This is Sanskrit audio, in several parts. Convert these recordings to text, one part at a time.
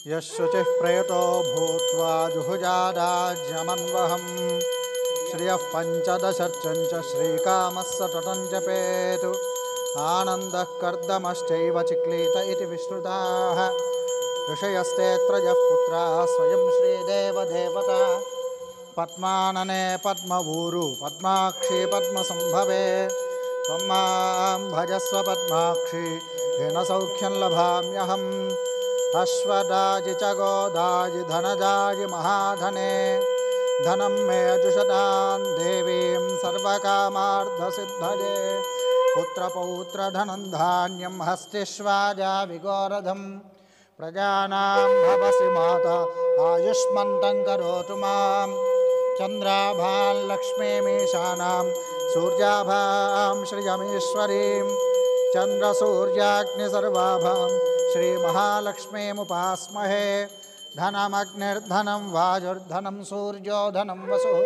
यशुचिः प्रयतो भूत्वा जुहुजादाज्यमन्वहम् श्रियः पञ्चदशर्चञ्च श्रीकामः सततं जपेतु आनन्दः कर्दमश्चैव चिक्लीत इति विश्रुताः ऋषयस्तेऽत्रयः पुत्राः स्वयं श्रीदेवदेवता पद्मानने पद्मवूरु पद्माक्षी पद्मसम्भवे त्वं मां भजस्व पद्माक्षी येन सौख्यं लभाम्यहम् अश्वदाजि च गोदाजि धनदाजि महाधने धनं मे जुषतां देवीं सर्वकामार्थसिद्धये पुत्रपौत्रधनं धान्यं हस्तिष्वाजा विगोरधं प्रजानां भवसि माता आयुष्मन्तं करोतु मां चन्द्राभां लक्ष्मीमीशानां सूर्याभां श्रियमीश्वरीं चन्द्रसूर्याग्निसर्वाभां श्रीमहालक्ष्मीमुपास्महे धनमग्निर्धनं वायुर्धनं सूर्यो धनं वसुः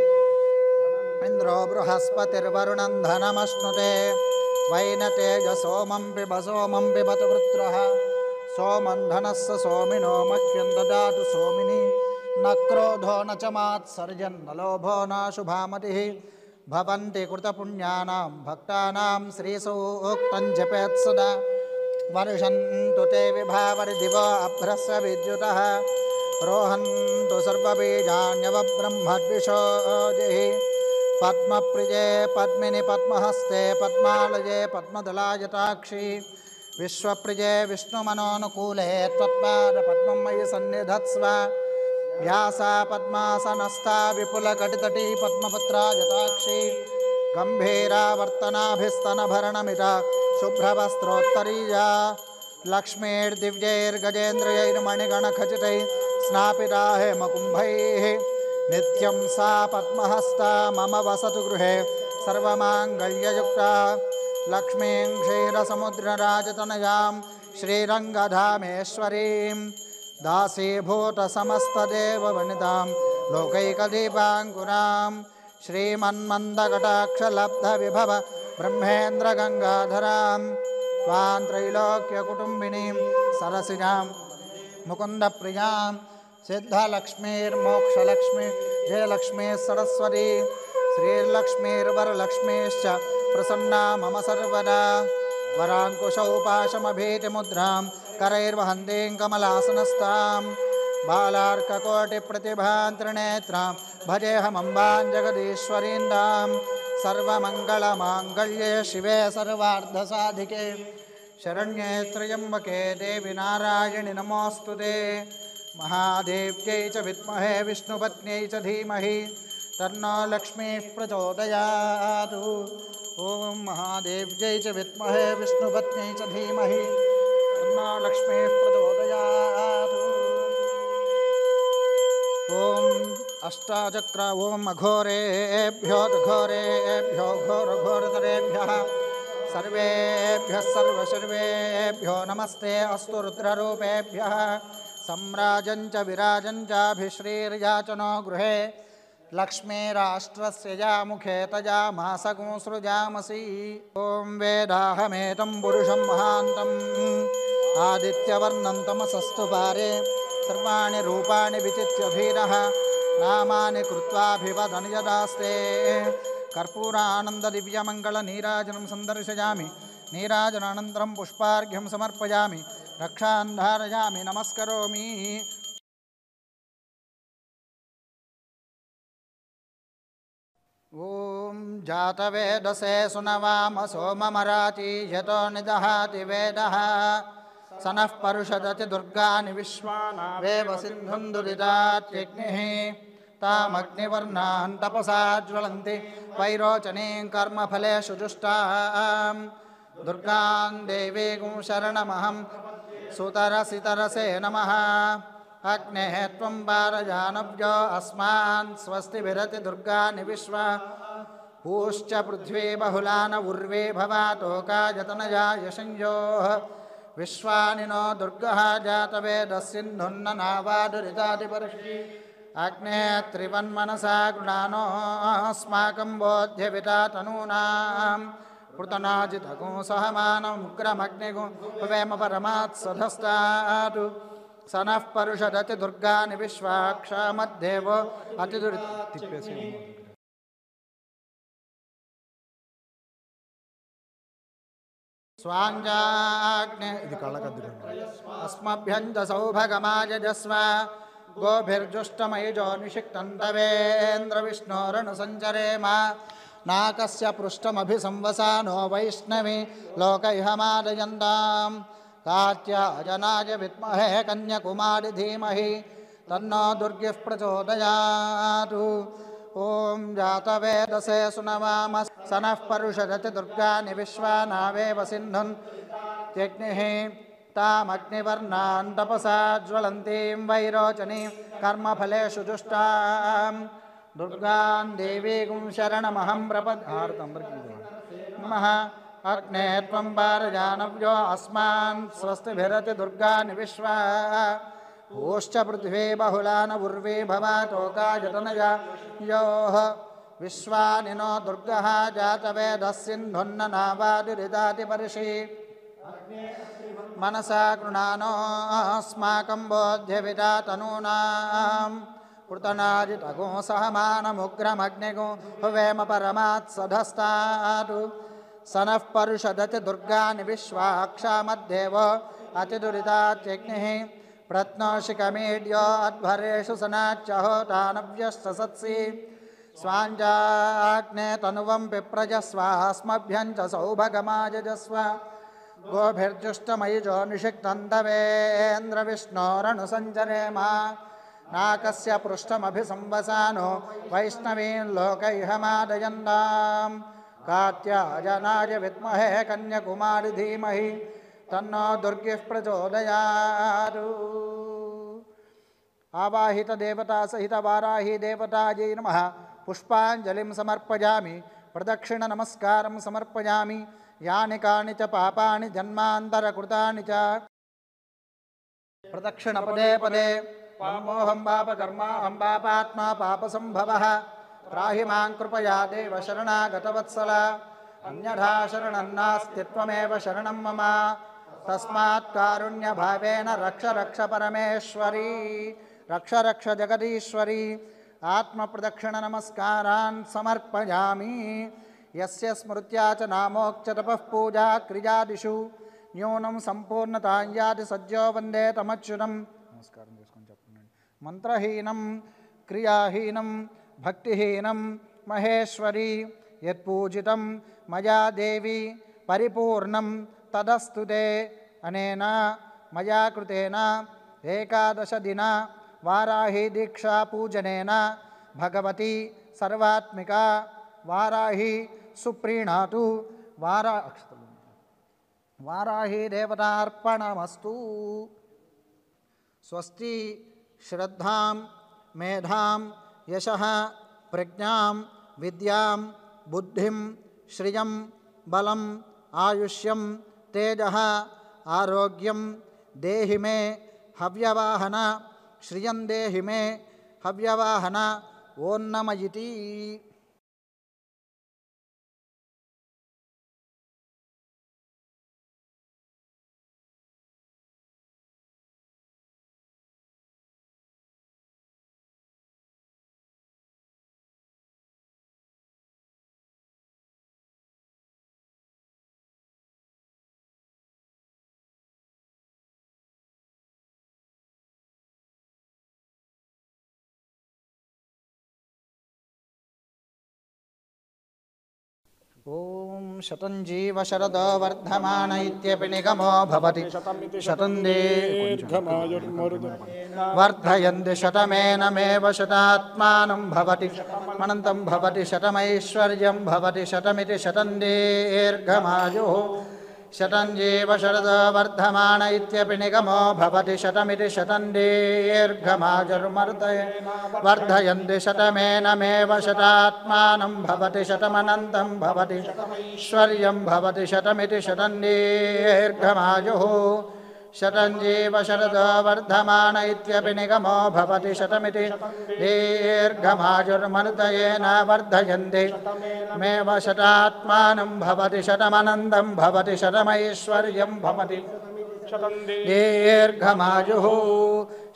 इन्द्रो बृहस्पतिर्वरुणं धनमश्नुते वैनतेजसोमं पिब सोमं पिबतु वृत्रः सोमं धनस्य सोमिनो मह्यं ददातु सोमिनी न क्रोधो न च मात्सर्जन् न लोभो न शुभामतिः भवन्ति कृतपुण्यानां भक्तानां श्रीसूक्तं जपेत् सदा वर्षन्तु ते विभावरिदिवो अभ्रस्य विद्युतः रोहन्तु सर्वबीजान्यवब्रह्मद्विषोजिः पद्मप्रिये पद्मिनि पद्महस्ते पद्मालये पद्मदलायताक्षी विश्वप्रिये विष्णुमनोनुकूले त्वत्पादपद्मं मयि सन्निधत्स्व व्यासा पद्मासनस्था विपुलकटितटी पद्मपत्रायताक्षी गम्भीरावर्तनाभिस्तनभरणमिता शुभ्रवस्त्रोत्तरीया लक्ष्मीर्दिव्यैर्गजेन्द्रियैर्मणिगणखचितैः स्नापिता हेमकुम्भैः नित्यं सा पद्महस्ता मम वसतु गृहे सर्वमाङ्गल्ययुक्ता लक्ष्मीं क्षीरसमुद्रराजतनयां श्रीरङ्गधामेश्वरीं दासीभूतसमस्तदेववनितां लोकैकदीपाङ्कुरां श्रीमन्मन्दकटाक्षलब्धविभव ब्रह्मेन्द्रगङ्गाधरां त्वां त्रैलोक्यकुटुम्बिनीं सरसिजां मुकुन्दप्रियां सिद्धलक्ष्मीर्मोक्षलक्ष्मी जयलक्ष्मी सरस्वती श्रीर्लक्ष्मीर्वरलक्ष्मीश्च प्रसन्ना मम सर्वदा वराङ्कुशौ पाशमभीतिमुद्रां करैर्वहन्तीं कमलासनस्तां बालार्ककोटिप्रतिभां त्रिनेत्रां भजेऽहमम्बां जगदीश्वरीन्दां सर्वमङ्गलमाङ्गल्ये शिवे सर्वार्धसाधिके शरण्ये त्र्यम्बके देवि नारायणि नमोऽस्तु ते महादेव्यै च विद्महे विष्णुपत्न्यै च धीमहि तन्नो लक्ष्मीः प्रचोदयातु ॐ महादेव्यै च विद्महे विष्णुपत्न्यै च धीमहि तन्नो लक्ष्मीः प्रचोदयातु ॐ अष्टाचक्र ॐ अघोरेभ्यो घोरेभ्यो घोरघोरतरेभ्यः सर्वेभ्यः सर्वशर्वेभ्यो नमस्ते अस्तु रुद्ररूपेभ्यः सम्राजं च विराजं चाभिश्रीर्याचनो गृहे लक्ष्मीराष्ट्रस्य यामुखे तजामासगुं सृजामसि ॐ वेदाहमेतं पुरुषं महान्तम् आदित्यवर्णं तमसस्तु पारे सर्वाणि रूपाणि विचित्य धीरः नामानि कृत्वाभिवदन् यदास्ते कर्पूरानन्ददिव्यमङ्गलनीराजनं सन्दर्शयामि नीराजनानन्तरं पुष्पार्घ्यं समर्पयामि रक्षां धारयामि नमस्करोमि ॐ जातवेदसे सुनवाम सोममराति यतो निदहाति वेदः स नः परुषदति दुर्गानि विश्वानावेव सिन्धुं दुरितात्यग्निः तामग्निवर्णान् तपसा ज्वलन्ति वैरोचनीं कर्मफलेषु जुष्टां दुर्गां देवीं शरणमहं सुतरसितरसे नमः अग्नेः त्वं पारजानव्यो अस्मान् स्वस्तिभिरति दुर्गानि विश्वा पूश्च पृथ्वी बहुलान उर्वे भवातोकायतनया यशंयोः विश्वानि नो दुर्गः जातवेदस्सिन्धुन्ननावादुरितादिपर्षि अग्ने त्रिवन्मनसा गृणानोऽस्माकं बोध्यविता तनूनां पृतनाजितगुं सहमानमुग्रमग्निगुं भवेम परमात्सधस्तात् सनः परुषदति दुर्गानि विश्वाक्षामद्देवो अतिदुरित स्वाञ्जाग्ने अस्मभ्यं च सौभगमायजस्व गोभिर्जुष्टमयिजो निषिक्तन्तवेन्द्रविष्णोरनुसञ्चरेम नाकस्य पृष्ठमभिसंवसानो वैष्णवी लोकैहमादयन्तां कात्यायनाय विद्महे कन्याकुमारी धीमहि तन्नो दुर्गिः प्रचोदयातु ॐ जातवेदसे सुनवाम सनः परुषदति दुर्गानि विश्वानावेव सिन्धुन् त्यग्निः तामग्निवर्णान् तपसा ज्वलन्तीं वैरोचनीं कर्मफलेषु जुष्टां दुर्गान् देवीं शरणमहं प्रपद्ये अग्ने त्वं पारजानव्यो अस्मान् स्वस्तिभिरति दुर्गानि विश्वा ओश्च पृथ्वी बहुलान उर्वी भवातोकायतनया योः विश्वानि नो दुर्गः जातवेदः सिन्धुन्न नावादिरिदातिपर्षि मनसा गृणानो अस्माकं बोध्यविदा तनूनां पृतनाजितगो सहमानमुग्रमग्निगो हुवेम परमात् सधस्तातु सनः परुषदति दुर्गानि विश्वाक्षामद्देव अतिदुरितात्यग्निः प्रत्नोषिकमीड्यो अध्वरेषु सनाच्यहोतानव्यश्च स्वाञ्जाग्ने तनुवं पिप्रजस्वास्मभ्यं च सौभगमायजस्व गोभिर्जुष्टमयिजो निषिक्तन्तवेन्द्रविष्णोरनुसञ्चरेम नाकस्य पृष्ठमभिसंवसानो वैष्णवीं लोकैहमादयन्तां कात्यायनाय विद्महे कन्याकुमारी धीमहि तन्नो दुर्गिः प्रचोदयातु आवाहित देवता सहित वाराही देवतायै नमः पुष्पाञ्जलिं समर्पयामि प्रदक्षिण नमस्कारं समर्पयामि यानि कानि च पापानि जन्मान्तरकृतानि च प्रदक्षिण पदे पदे मोहं पापकर्माहं पापात्मा पापसंभवः त्राहि मां कृपया देव शरणागतवत्सल अन्यथा शरणं नास्ति त्वमेव शरणं मम तस्मात् कारुण्यभावेन रक्ष रक्ष परमेश्वरी रक्ष रक्ष जगदीश्वरी आत्मप्रदक्षिण नमस्कारान् समर्पयामि यस्य स्मृत्या च नामोक्च तपः पूजा क्रियादिषु न्यूनं संपूर्णतां याति सज्जो वन्दे तमच्युतं नमस्कारं చేసుకొని చెప్పండి మంత్రహీనం క్రియాహీనం భక్తిహీనం మహేశ్వరి యత్పూజితం మయా దేవి పరిపూర్ణం తదస్తుతే అనేన మయా కృతేన ఏకాదశ దిన వారాహి దీక్షా పూజనేన భగవతి సర్వాత్మిక వారాహి సుప్రీణాతు వారాహి దేవతార్పణమస్తు స్వస్తి శ్రద్ధాం మేధాం యశః ప్రజ్ఞాం విద్యాం బుద్ధిం శ్రియం బలం ఆయుష్యం తేజః ఆరోగ్యం దేహి మే హవ్యవాహన శ్రియం దేహి మే హవ్యవాహన ఓం నమః ఇతి ఓం శతం జీవ శరదో వర్ధమాన ఇత్యపి నిగమో భవతి శతం వర్ధయంతి శతమేనమేవ శతాత్మానం భవతి అనంతం భవతి శతమైశ్వర్యం భవతి శతమితి శతం దీర్ఘమాయుః శతం జీవ శరదో వర్ధమాన ఇత్యపి నిగమో భవతి శతమితి శతం దీర్ఘమాయుర్వర్ధయంతి శతమేనమేవ శతాత్మానం భవతి శతమనంతం భవతి ఐశ్వర్యం భవతి శతమితి శతం దీర్ఘమాయుః శతం జీవ శరదో వర్ధమాన ఇత్యపి నిగమో భవతి శతమితి దీర్ఘమాయుర్మరుతయేన వర్ధయంతి మేవ శతాత్మానం భవతి శతమనంతం భవతి శతమైశ్వర్యం భవతి दीर्घमायुः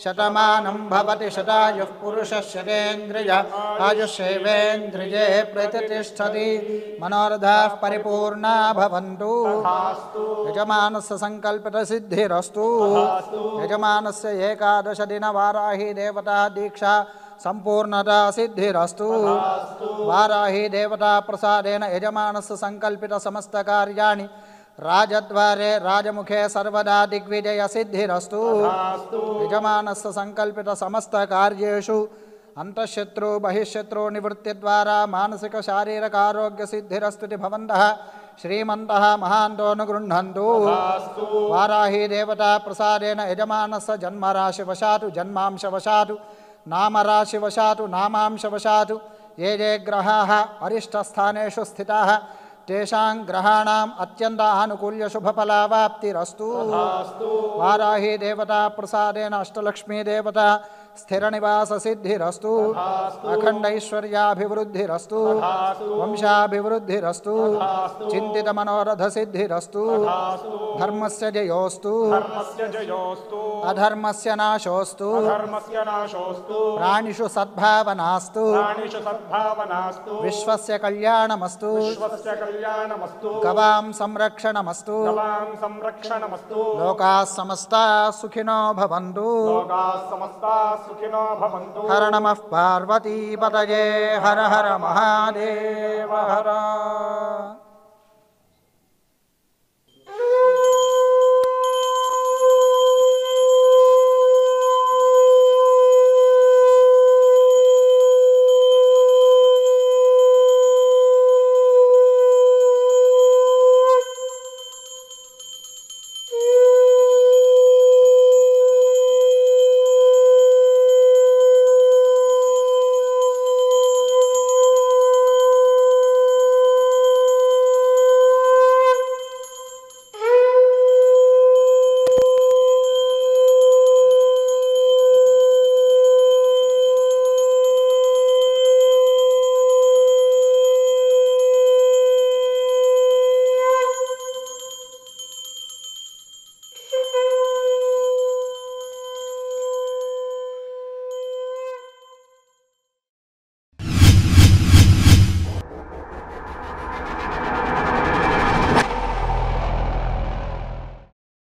शतमानं भवति शतायुः पुरुषः शतेन्द्रिय आयुष्येवेन्द्रिये प्रतिष्ठति मनोरथाः परिपूर्णा भवन्तु यजमानस्य संकल्पितसिद्धिरस्तु यजमानस्य एकादश दिनवाराही देवता दीक्षा संपूर्णता सिद्धिरस्तु वाराही देवता प्रसादेन यजमानस्य संकल्पित समस्त कार्याणि राजद्वारे राजमुखे सर्वदा दिग्विजय सिद्धिरस्तु यजमानस्य संकल्पित समस्त कार्येषु अंतःशत्रु बहिःशत्रु निवृत्ति द्वारा मानसिक शारीरिक आरोग्य सिद्धिरस्तु भवन्तः श्रीमन्तः महान्तो अनुगृह्णन्तु वाराही देवता प्रसादेन यजमानस्य जन्मराशिवशातु जन्मांशवशातु नामराशिवशातु नामांशवशातु ये ये ग्रहाः अरिष्टस्थानेषु स्थिताः तेषां ग्रहाणाम् अत्यन्त आनुकूल्य शुभफलावाप्तिरस्तु वाराही देवता प्रसादेन अष्टलक्ष्मी देवता स्थिरनिवास सिद्धिरस्तु अखंड ऐश्वर्याभिवृद्धिरस्तु वंशाभिवृद्धिरस्तु चिंतित मनोरथ सिद्धिरस्तु धर्मस्य जयोस्तु अधर्मस्य नाशोस्तु प्राणिषु सद्भावनास्तु विश्वस्य कल्याणमस्तु गवां संरक्षणमस्तु लोकाः समस्ताः सुखिनो भवन्तु हर नमः पार्वती पतये हर हर महादेव हर।